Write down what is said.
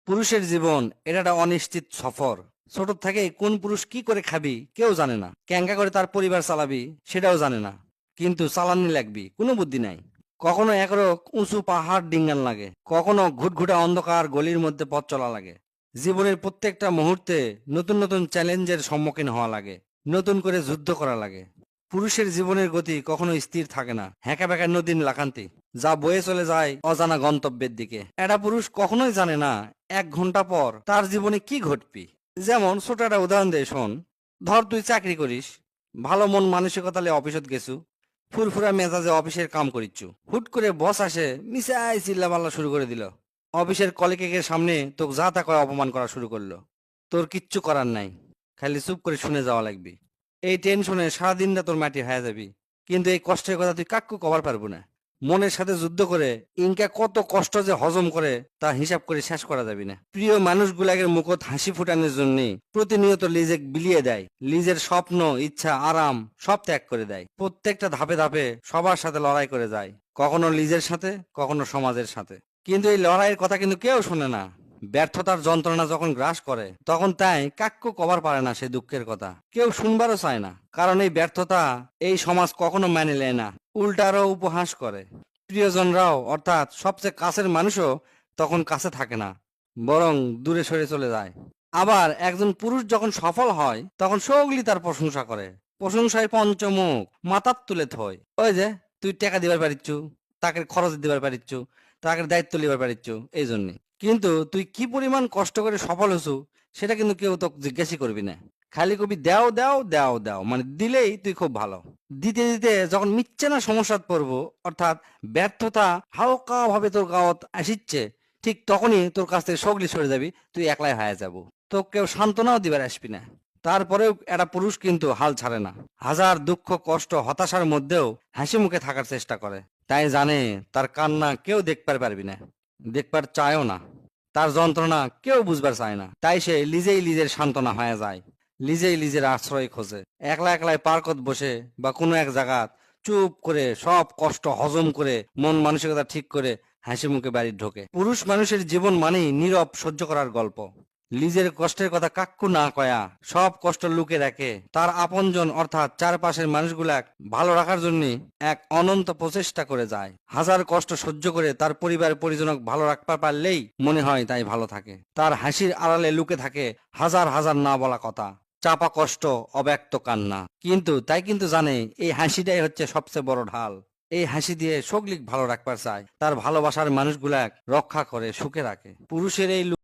পুরুষের জীবন এটা একটা অনিশ্চিত সফর। ছোট থেকে কোন পুরুষ কি করে খাবি কেউ জানে না, ক্যাঙ্কা করে তার পরিবার চালাবি সেটাও জানে না, কিন্তু চালানি লাগবি কোনো বুদ্ধি নাই। কখনো একরক উঁচু পাহাড় ডিঙ্গান লাগে, কখনো ঘুটঘুটে অন্ধকার গলির মধ্যে পথ চলা লাগে। জীবনের প্রত্যেকটা মুহূর্তে নতুন নতুন চ্যালেঞ্জের সম্মুখীন হওয়া লাগে, নতুন করে যুদ্ধ করা লাগে। পুরুষের জীবনের গতি কখনো স্থির থাকে না, হ্যাঁকা ব্যাকা নদীর লাকান্তি যা বয়ে চলে যায় অজানা গন্তব্যের দিকে। একটা পুরুষ কখনোই জানে না 1 ঘন্টা পর তার জীবনে কি ঘটবি। যেমন ছোট একটা উদাহরণ দিয়ে শোন। ধর তুই চাকরি করিস, ভালো মন মানসিকতা নিয়ে অফিসত গেছু, ফুরফুরা মেজাজে অফিসের কাম করিচ্ছু। হুট করে বস আসে, মিসাই চিল্লাপাল্লা শুরু করে দিল। অফিসের কলিগের সামনে তোকে যা তা করে অপমান করা শুরু করলো। তোর কিচ্ছু করার নাই, খালি চুপ করে শুনে যাওয়া লাগবে। এই টেনশনে সারাদিনটা তোর মাটি হয়ে যাবি, কিন্তু এই কষ্টের কথা তুই কাক্কু কভার পারবো না। মনের সাথে যুদ্ধ করে ইনকা কত কষ্ট যে হজম করে তা হিসাব করে শেষ করা যাবে না। প্রিয় মানুষগুলাকে মুখত হাসি ফুটানোর জন্য প্রতিনিয়ত লিজে বিলিয়ে দেয়, লিজের স্বপ্ন ইচ্ছা আরাম সব ত্যাগ করে দেয়। প্রত্যেকটা ধাপে ধাপে সবার সাথে লড়াই করে যায়, কখনো লিজের সাথে কখনো সমাজের সাথে। কিন্তু এই লড়াইয়ের কথা কিন্তু কেউ শোনে না। ব্যর্থতার যন্ত্রণা যখন গ্রাস করে তখন তাই কাক্কু কভার পারে না, সেই দুঃখের কথা কেউ শুনবারও চায় না। কারণ এই ব্যর্থতা এই সমাজ কখনো মেনে নেয় না, উল্টারও উপহাস করে। প্রিয়জনরাও অর্থাৎ সবচেয়ে কাছের মানুষও তখন কাছে থাকে না, বরং দূরে সরে চলে যায়। আবার একজন পুরুষ যখন সফল হয় তখন সকলেই তার প্রশংসা করে, প্রশংসায় পঞ্চমুখ মাথার তুলে থয়। ওই যে তুই টাকা দিবার পারিচ্ছু, তাকে খরচ দিবার পারিচ্ছু, তাকে দায়িত্ব লিবার পারিচ্ছু, এই জন্যে। কিন্তু তুই কি পরিমাণ কষ্ট করে সফল হছু সেটা কিন্তু কেউ তোকে জিজ্ঞাসা করবি না। খালি কবি দেও দেও দেও দেও, মানে দিলেই তুই খুব ভালো। দিতে দিতে যখন মিচ্ছে না সমস্যাত পড়বো, অর্থাৎ ব্যর্থতা হালকা ভাবে তোর গাওয়াত আসিচ্ছে, ঠিক তখনই তোর কাছ থেকে সগলি সরে যাবি, তুই একলাই হয়ে যাবো। তো কেউ সান্ত্বনাও দিবার আসবি না। তারপরেও একটা পুরুষ কিন্তু হাল ছাড়ে না, হাজার দুঃখ কষ্ট হতাশার মধ্যেও হাসি মুখে থাকার চেষ্টা করে। তাই জানে তার কান্না কেউ দেখবার পারবি না, দেখবার চায়ও না। তার যন্ত্রণা কেউ বুঝবার চায় না, তাই সে নিজেই নিজের সান্ত্বনা হয়ে যায়, নিজেই নিজের আশ্রয় খোঁজে। একলা একলাই পার্কত বসে বা কোনো এক জায়গা চুপ করে সব কষ্ট হজম করে মন মানসিকতা ঠিক করে হাসি মুখে বাড়ি ঢোকে। পুরুষ মানুষের জীবন মানেই নীরব সহ্য করার গল্প। নিজের কষ্টের কথা কাক্কু না কয়া সব কষ্ট লুকে রাখে, তার আপনজন অর্থাৎ চারপাশের মানুষগুলা ভালো রাখার জন্য এক অনন্ত প্রচেষ্টা করে যায়। হাজার কষ্ট সহ্য করে তার পরিবার পরিজনক ভালো রাখতে পারলেই মনে হয় তাই ভালো থাকে। তার হাসির আড়ালে লুকে থাকে হাজার হাজার না বলা কথা, চাপা কষ্ট, অব্যক্ত কান্না। কিন্তু তাই কিন্তু জানে এই হাসিটাই হচ্ছে সবচেয়ে বড় ঢাল। এই হাসি দিয়ে সগলিক ভালো রাখবার চায়, তার ভালোবাসার মানুষগুলা রক্ষা করে সুখে রাখে। পুরুষের এই